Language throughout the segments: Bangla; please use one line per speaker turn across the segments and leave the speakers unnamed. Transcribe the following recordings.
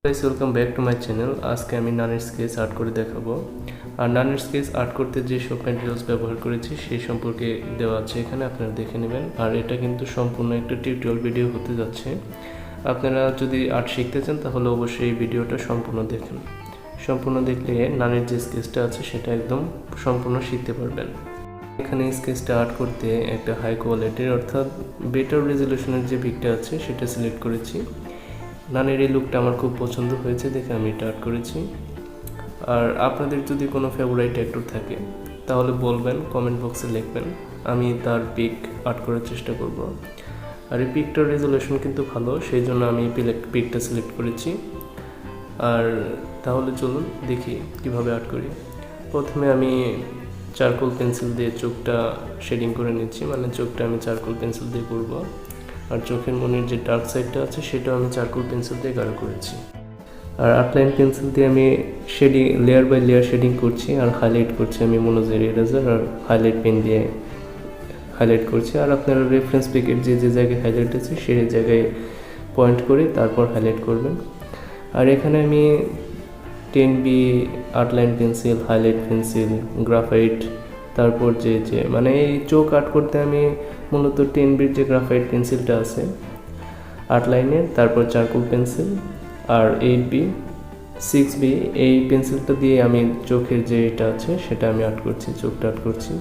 Guys welcome back to my channel. আজকে আমি নানের স্কেচ আর্ট করে দেখাবো। আর নানের স্কেচ আর্ট করতে যে সব ম্যাটেরিয়ালস ব্যবহার করেছি সেই সম্পর্কে দেওয়া আছে এখানে, আপনারা দেখে নেবেন। আর এটা কিন্তু সম্পূর্ণ একটা টিউটোরিয়াল ভিডিও হতে যাচ্ছে। আপনারা যদি আর্ট শিখতে চান তাহলে অবশ্যই এই ভিডিওটা সম্পূর্ণ দেখেন। সম্পূর্ণ দেখলে নানের যে স্কেচটা আছে সেটা একদম সম্পূর্ণ শিখতে পারবেন। এখানে স্কেচটা আর্ট করতে একটা হাই কোয়ালিটির অর্থাৎ বেটার রেজলিউশনের যে পিকটা আছে সেটা সিলেক্ট করেছি। নানের এই লুকটা আমার খুব পছন্দ হয়েছে দেখে আমি এটা আর্ট করেছি। আর আপনাদের যদি কোনো ফেভারিট অ্যাক্টর থাকে তাহলে বলবেন, কমেন্ট বক্সে লিখবেন, আমি তার পিক আর্ট করার চেষ্টা করব। আর এই পিকটার রেজলিউশন কিন্তু ভালো, সেই জন্য আমি পিকটা সিলেক্ট করেছি। আর তাহলে চলুন দেখি কিভাবে আর্ট করি। প্রথমে আমি চারকোল পেন্সিল দিয়ে চোখটা শেডিং করে নিচ্ছি, মানে চোখটা আমি চারকোল পেন্সিল দিয়ে করব। আর চোখের মনের যে ডার্ক সাইডটা আছে সেটাও আমি চারকোল পেন্সিল দিয়ে গাঢ় করেছি। আর আউটলাইন পেন্সিল দিয়ে আমি shading layer by layer shading করছি আর হাইলাইট করছি আমি মনোজের ইরেজার আর হাইলাইট পেন দিয়ে হাইলাইট করছি। আর আপনারা রেফারেন্স পিকের যে যে জায়গায় হাইলাইট আছে সেই জায়গায় পয়েন্ট করে তারপর হাইলাইট করবেন। আর এখানে আমি 10B outline pencil, highlight pencil, graphite, তারপর যে মানে এই চোখ আর্ট করতে আমি মূলত 10Bর যে গ্রাফাইট পেন্সিলটা আছে আউটলাইনের, তারপর চারকোল পেন্সিল আর 8B 6B এই পেন্সিলটা দিয়ে আমি চোখের যে এটা আছে সেটা আমি আর্ট করছি, চোখটা আর্ট করছি।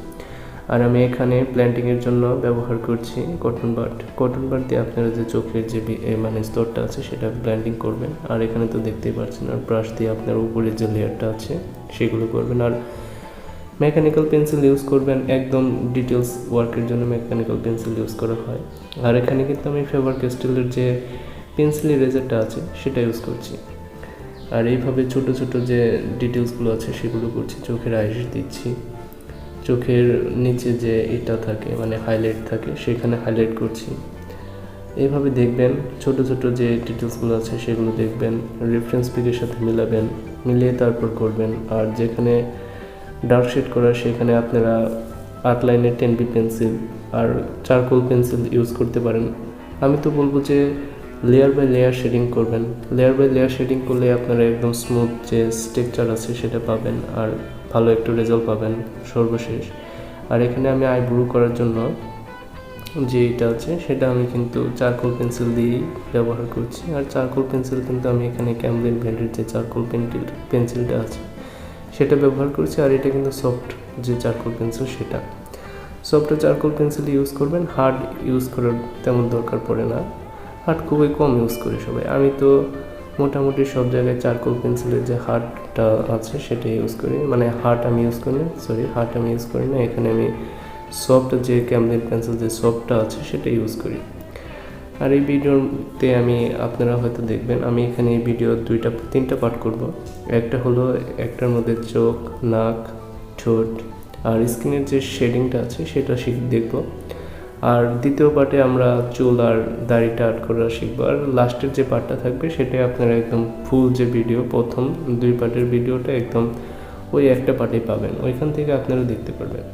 আর আমি এখানে প্ল্যান্টিংয়ের জন্য ব্যবহার করছি কটন বাড দিয়ে আপনারা যে চোখের যে মানে স্তরটা আছে সেটা ব্ল্যান্ডিং করবেন। আর এখানে তো দেখতেই পাচ্ছেন, আর ব্রাশ দিয়ে আপনার উপরে যে লেয়ারটা আছে সেগুলো করবেন। আর মেকানিক্যাল পেন্সিল ইউজ করবেন, একদম ডিটেলস ওয়ার্কের জন্য মেকানিক্যাল পেন্সিল ইউজ করা হয়। আর এখানে কিন্তু আমি ফেভার ক্যাস্টেলের যে পেন্সিল ইরেজারটা আছে সেটা ইউজ করছি। আর এইভাবে ছোট ছোট যে ডিটেলসগুলো আছে সেগুলো করছি, চোখের আইস দিচ্ছি, চোখের নিচে যে এটা থাকে মানে হাইলাইট থাকে সেখানে হাইলাইট করছি। এইভাবে দেখবেন ছোট ছোট যে ডিটেলসগুলো আছে সেগুলো দেখবেন, রেফারেন্স পিকের সাথে মিলাবেন, মিলিয়ে তারপর করবেন। আর যেখানে ডার্ক শেড করা সেখানে আপনারা আউটলাইনের 10B পেন্সিল আর চারকোল পেন্সিল ইউজ করতে পারেন। আমি তো বলবো যে লেয়ার বাই লেয়ার শেডিং করবেন। লেয়ার বাই লেয়ার শেডিং করলে আপনারা একদম স্মুথ যে স্ট্রাকচার আছে সেটা পাবেন আর ভালো একটা রেজাল্ট পাবেন সর্বশেষ। আর এখানে আমি আইব্রু করার জন্য যে এটা আছে সেটা আমি কিন্তু চারকোল পেন্সিল দিয়েই ব্যবহার করছি। আর চারকোল পেন্সিল কিন্তু আমি এখানে ক্যামলিন ব্র্যান্ডের যে চারকোল পেন্সিলটা আছে সেটা ব্যবহার করছি। আর এটা কিন্তু সফট যে চারকোল পেন্সিল, সেটা সফট চারকোল পেন্সিল ইউজ করবেন, হার্ড ইউজ করার তেমন দরকার পড়ে না, হার্ড খুবই কম ইউজ করি সবাই। আমি তো মোটামুটি সব জায়গায় চারকোল পেন্সিলের যে হার্ডটা আছে সেটা ইউজ করি, মানে হার্ড আমি ইউজ করি না, এখানে আমি সফট যে ক্যামলিন পেন্সিল যে সফটটা আছে সেটা ইউজ করি। আর এই ভিডিওতে আপনারা হয়তো দেখবেন আমি এখানে এই ভিডিও 3টা পার্ট করব। একটা হলো একটার মধ্যে চোখ, নাক, ঠোঁট আর স্কিনের যে শেডিংটা আছে সেটা দেখব। আর দ্বিতীয় পার্টে আমরা চুল আর দাড়িটা আর্ট করা শিখবো। আর লাস্টের যে পার্টটা থাকবে সেটাই আপনারা একদম ফুল যে ভিডিও, প্রথম 2 পার্টের ভিডিওটা একদম ওই একটা পার্টেই পাবেন, ওইখান থেকে আপনারা দেখতে পারবেন।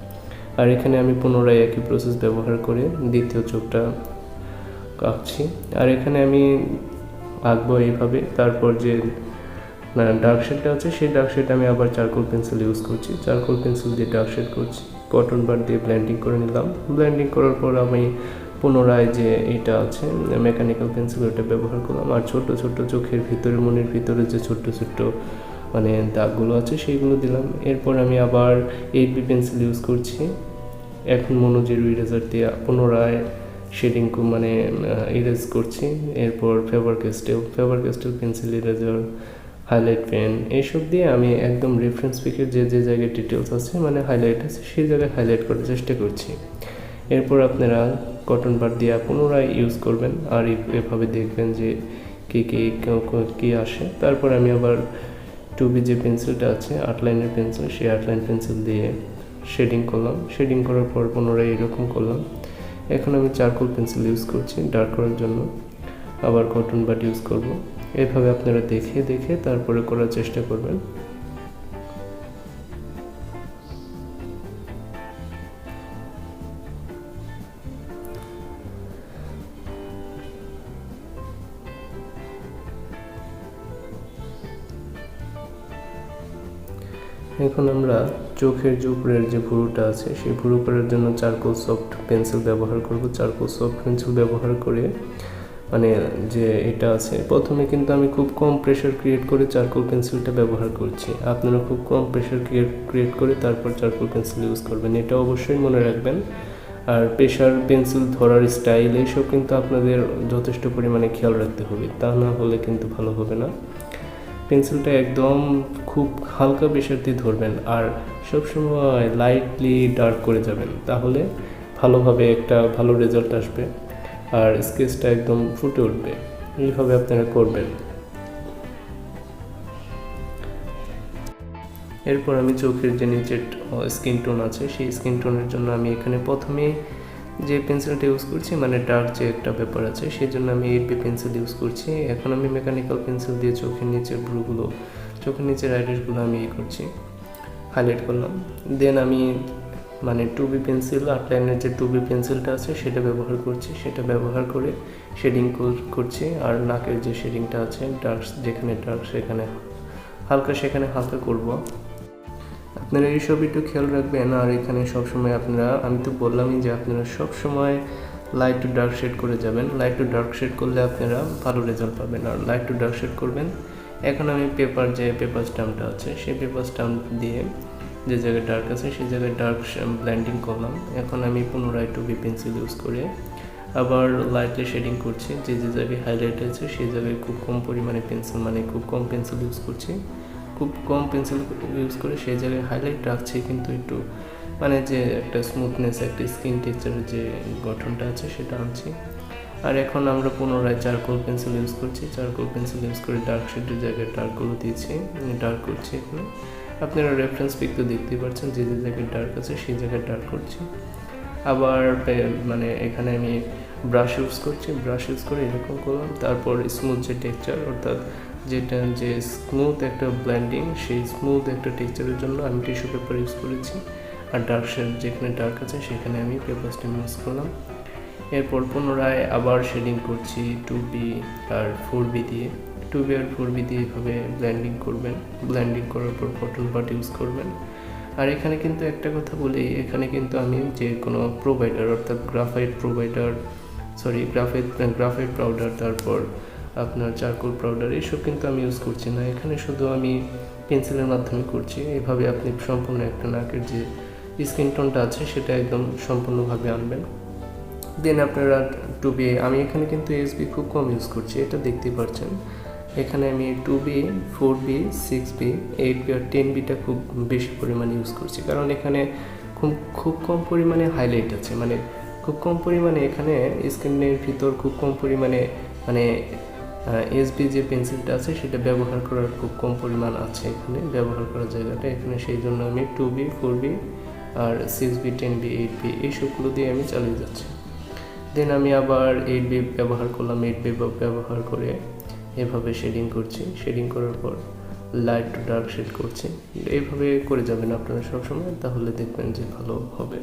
আর এখানে আমি পুনরায় একই প্রসেস ব্যবহার করে দ্বিতীয় চোখটা আঁকছি। আর এখানে আমি আঁকবো এইভাবে। তারপর যে ডার্ক শেডটা আছে সেই ডার্ক শেড আমি আবার চারকোল পেন্সিল ইউজ করছি, চারকোল পেন্সিল দিয়ে ডার্ক শেড করছি, কটন বাড দিয়ে ব্লেন্ডিং করে নিলাম। ব্লেন্ডিং করার পর আমি পুনরায় যে এটা আছে মেকানিক্যাল পেন্সিল ওটা ব্যবহার করলাম। আর ছোট ছোট চোখের ভিতরে, মনের ভিতরে যে ছোট্ট ছোট্ট মানে দাগগুলো আছে সেইগুলো দিলাম। এরপর আমি আবার 8B পেন্সিল ইউজ করছি, এখন মনোজের ইরেজার দিয়ে পুনরায় শেডিং মানে ইরেজ করছি। এরপর Faber Castell pencil eraser, highlight pen এইসব দিয়ে আমি একদম রেফারেন্স পিকের যে যে জায়গায় ডিটেলস আছে মানে হাইলাইট আছে সেই জায়গায় হাইলাইট করার চেষ্টা করছি। এরপর আপনারা কটন বাড দিয়ে পুনরায় ইউজ করবেন আর এভাবে দেখবেন যে কী আসে। তারপর আমি আবার 2B যে পেন্সিলটা আছে আউটলাইনের পেন্সিল, সেই আউটলাইন পেন্সিল দিয়ে শেডিং করলাম, শেডিং করার পর পুনরায় এরকম করলাম। এখন আমি চারকোল পেন্সিল ইউজ করছি ডার্ক করার জন্য, আবার কটন বাড ইউজ করব। এভাবে আপনারা দেখে দেখে তারপরে করার চেষ্টা করবেন। এখন আমরা চোখের যে উপরের যে ভুরুটা আছে সেই ভুরু করার জন্য চারকোল সফট পেন্সিল ব্যবহার করব। চারকোল সফট পেন্সিল ব্যবহার করে মানে যে এটা আছে, প্রথমে কিন্তু আমি খুব কম প্রেশার ক্রিয়েট করে চারকোল পেন্সিলটা ব্যবহার করছি। আপনারা খুব কম প্রেশার ক্রিয়েট করে তারপর চারকোল পেন্সিল ইউজ করবেন, এটা অবশ্যই মনে রাখবেন। আর প্রেশার পেন্সিল ধরার স্টাইল এইসব কিন্তু আপনাদের যথেষ্ট পরিমাণে খেয়াল রাখতে হবে, তা না হলে কিন্তু ভালো হবে না। পেন্সিলটা একদম খুব হালকা প্রেশার দিয়ে ধরবেন আর সবসময় লাইটলি ডার্ক করে যাবেন, তাহলে ভালোভাবে একটা ভালো রেজাল্ট আসবে আর স্কেচটা একদম ফুটে উঠবে। এইভাবে আপনারা করবেন। এরপর আমি চোখের যে নিচের স্কিন টোন আছে সেই স্কিন টোনের জন্য আমি এখানে প্রথমে যে পেন্সিলটা ইউজ করছি মানে ডার্ক যে একটা ব্যাপার আছে সেই জন্য আমি 8B পেন্সিল ইউজ করছি। এখন আমি মেকানিক্যাল পেন্সিল দিয়ে চোখের নিচের ভ্রুগুলো, চোখের নিচের আইরিশগুলো আমি করছি, হাইলাইট করলাম। দেন আমি মানে 2B পেন্সিল, আউটলাইনের যে 2B পেন্সিলটা আছে সেটা ব্যবহার করছি, সেটা ব্যবহার করে শেডিং করছি। আর নাকের যে শেডিংটা আছে ডার্ক, যেখানে ডার্ক সেখানে হালকা, সেখানে হালকা করব। আপনারা এইসব একটু খেয়াল রাখবেন। আর এখানে সবসময় আপনারা, আমি তো বললামই যে আপনারা সবসময় লাইট টু ডার্ক শেড করে যাবেন। লাইট টু ডার্ক শেড করলে আপনারা ভালো রেজাল্ট পাবেন। আর লাইট টু ডার্ক শেড করবেন। এখন আমি পেপার স্ট্যাম্পটা আছে সেই পেপার স্ট্যাম্প দিয়ে যে জায়গায় ডার্ক আছে সেই জায়গায় ডার্ক ব্লেন্ডিং করলাম। এখন আমি পুনরায় 2B পেন্সিল ইউজ করে আবার লাইটলি শেডিং করছি। যে জায়গায় হাইলাইট আছে সেই জায়গায় খুব কম পরিমাণে পেন্সিল, মানে খুব কম পেন্সিল ইউজ করছি। খুব কম পেন্সিল ইউজ করে সেই জায়গায় হাইলাইট রাখছি, কিন্তু একটু মানে যে একটা স্মুথনেস, একটা স্কিন টেক্সচারের যে গঠনটা আছে সেটা আনছি। আর এখন আমরা পুনরায় চারকোল পেন্সিল ইউজ করছি। চারকোল পেন্সিল ইউজ করে ডার্ক শেডের জায়গায় ডার্কগুলো দিয়েছি, ডার্ক করছি। এখানে আপনারা রেফারেন্স পিক তো দেখতেই পাচ্ছেন, যে জায়গায় ডার্ক আছে সেই জায়গায় ডার্ক করছি। আবার মানে এখানে আমি ব্রাশ ইউজ করছি, ব্রাশ ইউজ করে এরকম করলাম। তারপর স্মুথ যে টেক্সচার, অর্থাৎ যেটা যে স্মুথ একটা ব্লেন্ডিং, সেই স্মুথ একটা টেক্সচারের জন্য আমি টিস্যু পেপার ইউজ করেছি। আর ডার্ক শেড যেখানে ডার্ক আছে সেখানে আমি পেপার স্ট্যাম্প ইউজ করলাম। এরপর পুনরায় আবার শেডিং করছি 2B আর 4B দিয়ে। 2B আর 4B দিয়ে এভাবে ব্লেন্ডিং করবেন। ব্লেন্ডিং করার পর কটন বাড ইউজ করবেন। আর এখানে কিন্তু একটা কথা বলি, এখানে কিন্তু আমি যে কোনো প্রোভাইডার, অর্থাৎ গ্রাফাইট পাউডার, তারপর আপনার চারকোল পাউডার, এইসব কিন্তু আমি ইউজ করছি না। এখানে শুধু আমি পেন্সিলের মাধ্যমে করছি। এভাবে আপনি সম্পূর্ণ একটা নাকের যে স্কিন টোনটা আছে সেটা একদম সম্পূর্ণভাবে আনবেন। দেন আপনারা 2B, আমি এখানে কিন্তু SB খুব কম ইউজ করছি, এটা দেখতেই পাচ্ছেন। এখানে আমি 2B, 4B, 6B, 8B আর 10Bটা খুব বেশি পরিমাণে ইউজ করছি, কারণ এখানে খুব কম পরিমাণে হাইলাইট আছে, মানে খুব কম পরিমাণে এখানে স্ক্রিনের ভিতর খুব কম পরিমাণে মানে SB যে পেন্সিলটা আছে সেটা ব্যবহার করার খুব কম পরিমাণ আছে এখানে ব্যবহার করার জায়গাটা এখানে, সেই জন্য আমি 2B, 4B আর 6B, 10B, 8B এইসবগুলো দিয়ে আমি চালিয়ে যাচ্ছি। দেন আমি আবার 8B ব্যবহার করলাম। 8B ব্যবহার করে এভাবে শেডিং করছি। শেডিং করার পর লাইট টু ডার্ক শেড করছি। এইভাবে করে যাবেন আপনারা সবসময়, তাহলে দেখবেন যে ভালো হবে।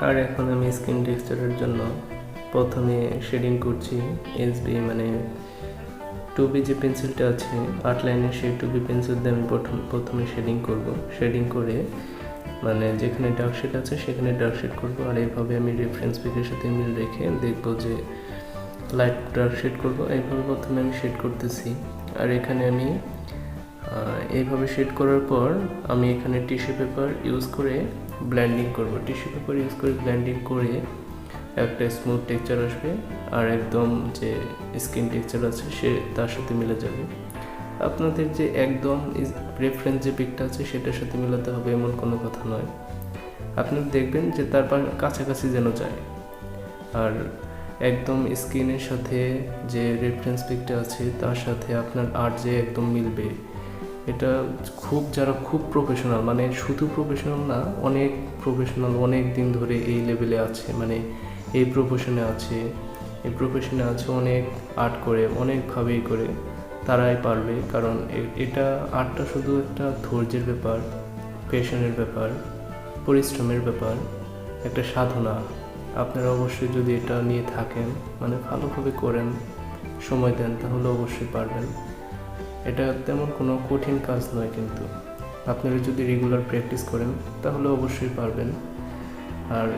আর এখন আমি স্কিন টেক্সচারের জন্য প্রথমে শেডিং করছি SB, মানে 2B যে পেন্সিলটা আছে আউটলাইনের সেই 2B পেন্সিল দিয়ে আমি প্রথমে শেডিং করব। শেডিং করে মানে যেখানে ডার্ক শেড আছে সেখানে ডার্ক শেড করবো। আর এইভাবে আমি রেফারেন্স পিকের সাথে মিল রেখে দেখবো যে লাইট ডার্ক শেড করবো। এইভাবে প্রথমে আমি শেড করতেছি। আর এখানে আমি এইভাবে শেড করার পর আমি এখানে টিস্যু পেপার ইউজ করে ব্লেন্ডিং করব। টিস্যু পেপার ইউজ করে ব্লেন্ডিং করে একটা স্মুথ টেক্সচার আসবে, আর একদম যে স্কিন টেক্সচার আছে সে তার সাথে মিলে যাবে। আপনাদের যে একদম রেফারেন্স যে পিকটা আছে সেটার সাথে মিলাতে হবে এমন কোনো কথা নয়। আপনি দেখবেন যে তার কাছাকাছি যেন যায়। আর একদম স্কিনের সাথে যে রেফারেন্স পিকটা আছে তার সাথে আপনার আর্ট যে একদম মিলবে, এটা যারা খুব প্রফেশনাল, মানে শুধু প্রফেশনাল না, অনেক প্রফেশনাল, অনেক দিন ধরে এই লেভেলে আছে, মানে এই প্রফেশনে আছে, অনেক আর্ট করে, অনেকভাবেই করে, তারাই পারবে। কারণ এটা আর্টটা শুধু একটা ধৈর্যের ব্যাপার, প্যাশনের ব্যাপার, পরিশ্রমের ব্যাপার, একটা সাধনা। আপনারা অবশ্যই যদি এটা নিয়ে থাকেন, মানে ভালোভাবে করেন, সময় দেন, তাহলে অবশ্যই পারবেন। এটা তেমন কোনো কঠিন কাজ নয়, কিন্তু আপনারা যদি রেগুলার প্র্যাকটিস করেন তাহলে অবশ্যই পারবেন। আর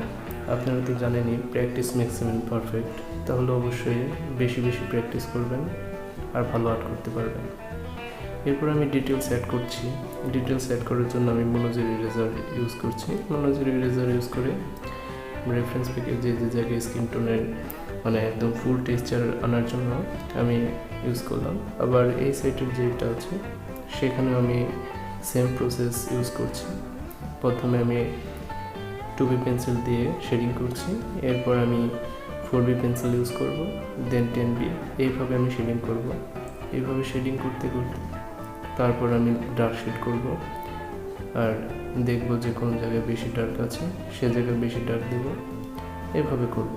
আপনারা তো জানেনই প্র্যাকটিস মেক্স ম্যান পারফেক্ট, তাহলে অবশ্যই বেশি বেশি প্র্যাকটিস করবেন আর ভালো আর্ট করতে পারবেন। এরপর আমি ডিটেলস অ্যাড করছি। ডিটেলস অ্যাড করার জন্য আমি মনোজের ইরেজার ইউজ করছি। মনোজের ইরেজার ইউজ করে রেফারেন্স পিকে যে জায়গায় স্কিন টোনের মানে একদম ফুল টেক্সচার আনার জন্য আমি ইউজ করলাম। আবার এই সাইটের যেটা আছে সেখানেও আমি সেম প্রসেস ইউজ করছি। প্রথমে আমি 2B পেন্সিল দিয়ে শেডিং করছি, এরপর আমি 4B পেন্সিল ইউজ করব, দেন 10B, এইভাবে আমি শেডিং করব। এইভাবে শেডিং করতে করতে তারপর আমি ডার্ক শেড করব, আর দেখব যে কোন জায়গায় বেশি ডার্ক আছে সে জায়গায় বেশি ডার্ক দেব, এভাবে করব।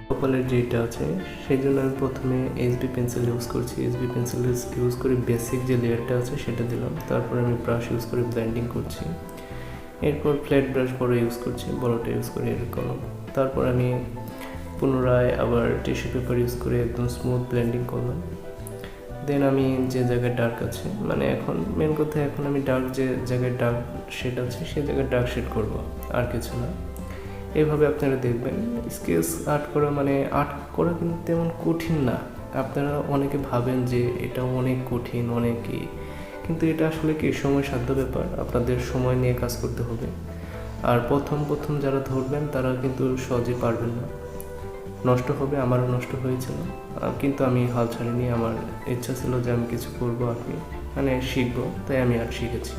কপালের যেটা আছে সেই জন্য আমি প্রথমে HB পেন্সিল ইউজ করছি। HB পেন্সিল ইউজ করে বেসিক যে লেয়ারটা আছে সেটা দিলাম, তারপর আমি ব্রাশ ইউজ করে ব্লেন্ডিং করছি। এরপর ফ্ল্যাট ব্রাশ বড় ইউজ করছি, বড়টা ইউজ করে এরকম। তারপর আমি পুনরায় আবার টিস্যু পেপার ইউজ করে একদম স্মুথ ব্লেন্ডিং করলাম। দেন আমি যে জায়গায় ডার্ক আছে, মানে এখন মেন কথা, এখন আমি ডার্ক যে জায়গায় ডার্ক শেড আছে সেই জায়গায় ডার্ক শেড করব, আর কিছু না। এইভাবে আপনারা দেখবেন স্কেচ আর্ট করা, মানে আর্ট করা কিন্তু তেমন কঠিন না। আপনারা অনেকে ভাবেন যে এটা অনেক কঠিন, অনেকই, কিন্তু এটা আসলে কি সময় সাধ্য ব্যাপার। আপনাদের সময় নিয়ে কাজ করতে হবে। আর প্রথম যারা ধরবেন তারা কিন্তু সহজে পারবেন না। নষ্ট হবে, আমারও নষ্ট হয়েছিল, কিন্তু আমি হাল ছাড়িনি। আমার ইচ্ছা ছিল যে আমি কিছু করবো আর কি, মানে শিখবো, তাই আমি আর্ট শিখেছি।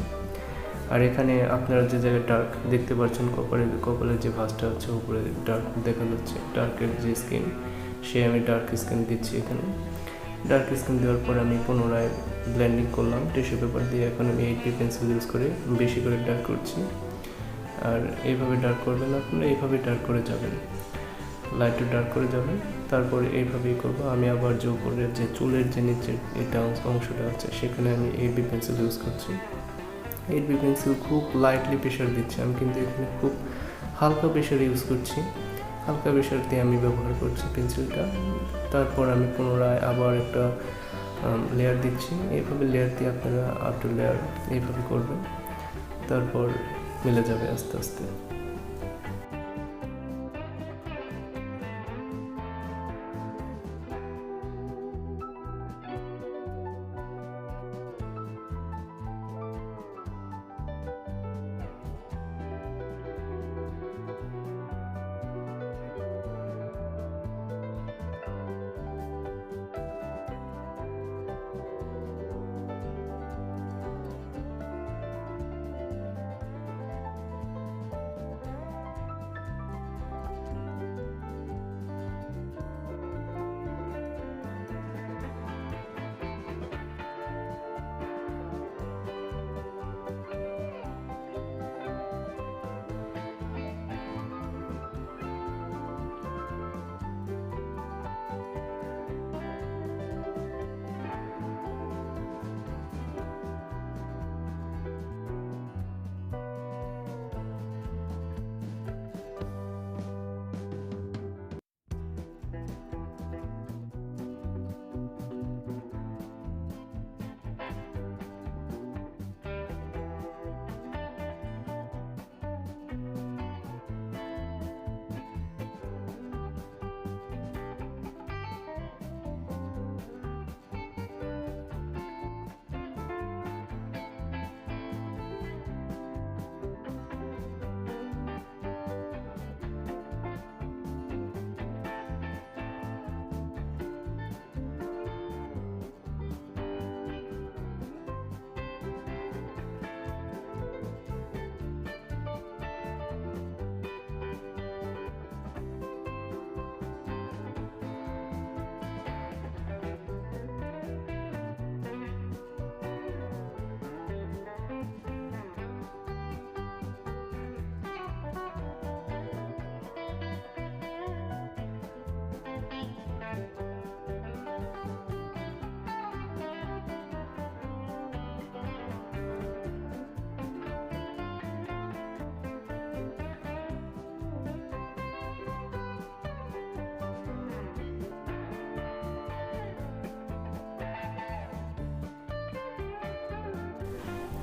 আর এখানে আপনারা যে জায়গায় ডার্ক দেখতে পাচ্ছেন, কপালের যে ভাঁজটা হচ্ছে উপরে ডার্ক দেখা যাচ্ছে, ডার্কের যে স্কিন, সে আমি ডার্ক স্কিন দিচ্ছি এখানে। ডার্ক স্কিন দেওয়ার পর আমি পুনরায় ব্লেন্ডিং করলাম টিস্যু পেপার দিয়ে। এখন আমি 8B পেন্সিল ইউজ করে বেশি করে ডার্ক করছি। আর এইভাবে ডার্ক করবেন আপনারা, এইভাবে ডার্ক করে যাবেন, লাইট টু ডার্ক করে যাবেন। তারপরে এইভাবেই করবো আমি। আবার যে উপরের যে চুলের যে নিচের এটা অংশটা আছে, সেখানে আমি 8B পেন্সিল ইউজ করছি। 8B পেন্সিল খুব লাইটলি প্রেশার দিচ্ছি আমি, কিন্তু এখানে খুব হালকা প্রেশার ইউজ করছি। হালকা প্রেশার দিয়ে আমি ব্যবহার করছি পেন্সিলটা। তারপর আমি পুনরায় আবার একটা লেয়ার দিচ্ছি। এইভাবে লেয়ার দিয়ে আপনারা আফটার লেয়ার এইভাবে করবেন, তারপর মিলে যাবে আস্তে আস্তে।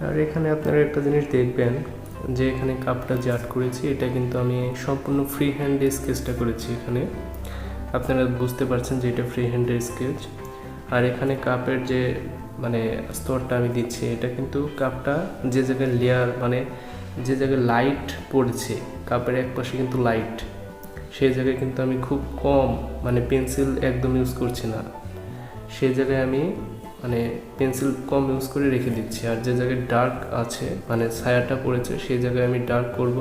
আর এখানে আপনারা একটা জিনিস দেখবেন যে এখানে কাপটা যে আর্ট করেছি, এটা কিন্তু আমি সম্পূর্ণ ফ্রি হ্যান্ডে স্কেচটা করেছি। এখানে আপনারা বুঝতে পারছেন যে এটা ফ্রি হ্যান্ডের স্কেচ। আর এখানে কাপের যে মানে স্তরটা আমি দিচ্ছি, এটা কিন্তু কাপটা যে জায়গায় লেয়ার মানে যে জায়গায় লাইট পড়ছে, কাপের এক পাশে কিন্তু লাইট, সেই জায়গায় কিন্তু আমি খুব কম মানে পেন্সিল একদম ইউজ করছি না, সেই জায়গায় আমি মানে পেন্সিল কম ইউজ করে রেখে দিচ্ছি। আর যে জায়গায় ডার্ক আছে মানে ছায়াটা পড়েছে, সেই জায়গায় আমি ডার্ক করব।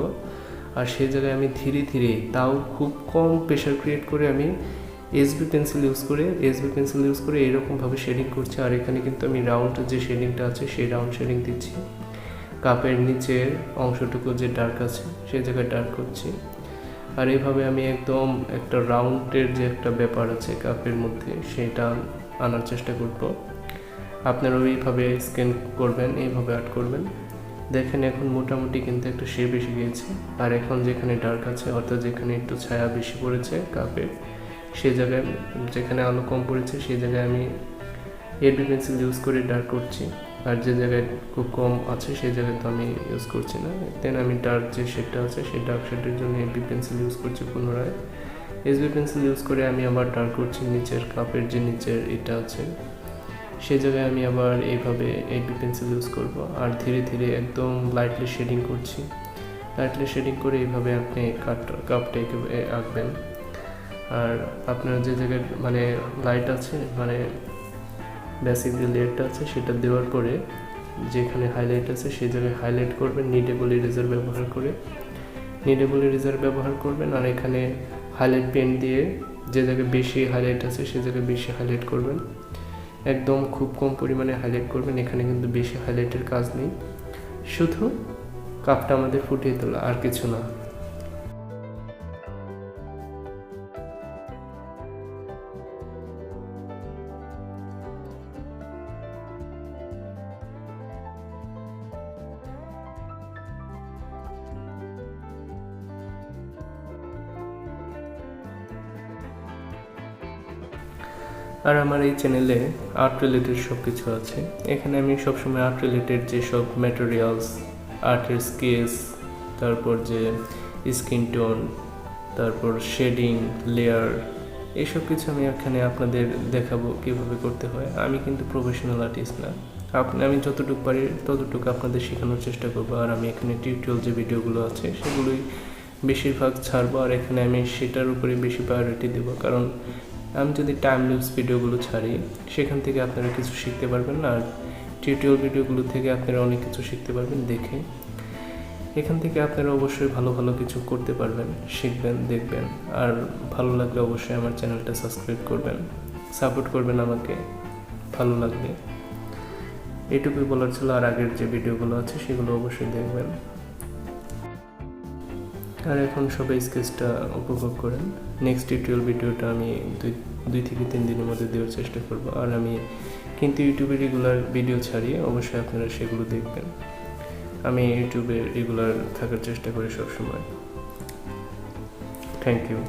আর সেই জায়গায় আমি ধীরে ধীরে তাও খুব কম প্রেশার ক্রিয়েট করে আমি এসবি পেন্সিল ইউজ করে এরকমভাবে শেডিং করছি। আর এখানে কিন্তু আমি রাউন্ড যে শেডিংটা আছে সেই রাউন্ড শেডিং দিচ্ছি। কাপের নিচের অংশটুকু যে ডার্ক আছে সেই জায়গায় ডার্ক করছি। আর এইভাবে আমি একদম একটা রাউন্ডের যে একটা ব্যাপার আছে কাপের মধ্যে, সেটা আনার চেষ্টা করব। আপনারাও এইভাবে স্ক্যান করবেন, এইভাবে আর্ট করবেন। দেখেন এখন মোটামুটি কিন্তু একটা শেপ এসে গিয়েছে। আর এখন যেখানে ডার্ক আছে, অর্থাৎ যেখানে একটু ছায়া বেশি পড়েছে কাপে, সেই জায়গায় যেখানে আলো কম পড়েছে সেই জায়গায় আমি এডবি পেন্সিল ইউজ করে ডার্ক করছি। আর যে জায়গায় খুব কম আছে সেই জায়গায় তো আমি ইউজ করছি না। দেন আমি ডার্ক যে শেডটা আছে সেই ডার্ক শেডের জন্য এডবি পেন্সিল ইউজ করছি পুনরায়। এসবি পেন্সিল ইউজ করে আমি আবার ডার্ক করছি নিচের কাপের যে নিচের এটা আছে সেই জায়গায় আমি আবার এইভাবে এডবি পেন্সিল ইউজ করব। আর ধীরে ধীরে একদম লাইটলি শেডিং করছি। লাইটলি শেডিং করে এইভাবে আপনি কাপটা আঁকবেন। আর আপনার যে জায়গায় মানে লাইট আছে, মানে বেসিক যে লেয়ারটা আছে সেটা দেওয়ার পরে যেখানে হাইলাইট আছে সেই জায়গায় হাইলাইট করবেন নিডেবল ইরেজার ব্যবহার করে। নিডেবল ইরেজার ব্যবহার করবেন আর এখানে হাইলাইট পেন দিয়ে যে জায়গায় বেশি হাইলাইট আছে সে জায়গায় বেশি হাইলাইট করবেন। একদম খুব কম পরিমাণে হাইলাইট করবেন, এখানে কিন্তু বেশি হাইলাইটের কাজ নেই, শুধু কাপটা আমাদের ফুটিয়ে তোলা, আর কিছু না। আর আমার এই চ্যানেলে আর্ট রিলেটেড সব কিছু আছে। এখানে আমি সবসময় আর্ট রিলেটেড যেসব ম্যাটেরিয়ালস, আর্টের স্কেচ, তারপর যে স্কিন টোন, তারপর শেডিং, লেয়ার, এইসব কিছু আমি এখানে আপনাদের দেখাবো কীভাবে করতে হয়। আমি কিন্তু প্রফেশনাল আর্টিস্ট না, আমি যতটুকু পারি ততটুকু আপনাদের শেখানোর চেষ্টা করবো। আর আমি এখানে টিউটোরিয়াল যে ভিডিওগুলো আছে সেগুলোই বেশিরভাগ ছাড়বো, আর এখানে আমি সেটার উপরে বেশি প্রায়োরিটি দেবো। কারণ আমি যদি টাইম ল্যাপস ভিডিওগুলো ছাড়ি সেখান থেকে আপনারা কিছু শিখতে পারবেন না, আর টিউটোরিয়াল ভিডিওগুলো থেকে আপনারা অনেক কিছু শিখতে পারবেন দেখে। এখান থেকে আপনারা অবশ্যই ভালো ভালো কিছু করতে পারবেন, শিখবেন, দেখবেন। আর ভালো লাগলে অবশ্যই আমার চ্যানেলটা সাবস্ক্রাইব করবেন, সাপোর্ট করবেন আমাকে ভালো লাগলে। এইটুকুই বলার ছিল। আর আগের যে ভিডিওগুলো আছে সেগুলো অবশ্যই দেখবেন। আর এখন সবাই স্কেচটা উপভোগ করেন। নেক্সট টিউটোরিয়াল ভিডিওটা আমি 2 থেকে 3 দিনের মধ্যে দেওয়ার চেষ্টা করব। আর আমি কিন্তু ইউটিউবে রেগুলার ভিডিও ছাড়ি, অবশ্যই আপনারা সেগুলো দেখবেন। আমি ইউটিউবে রেগুলার থাকার চেষ্টা করি সবসময়। Thank you.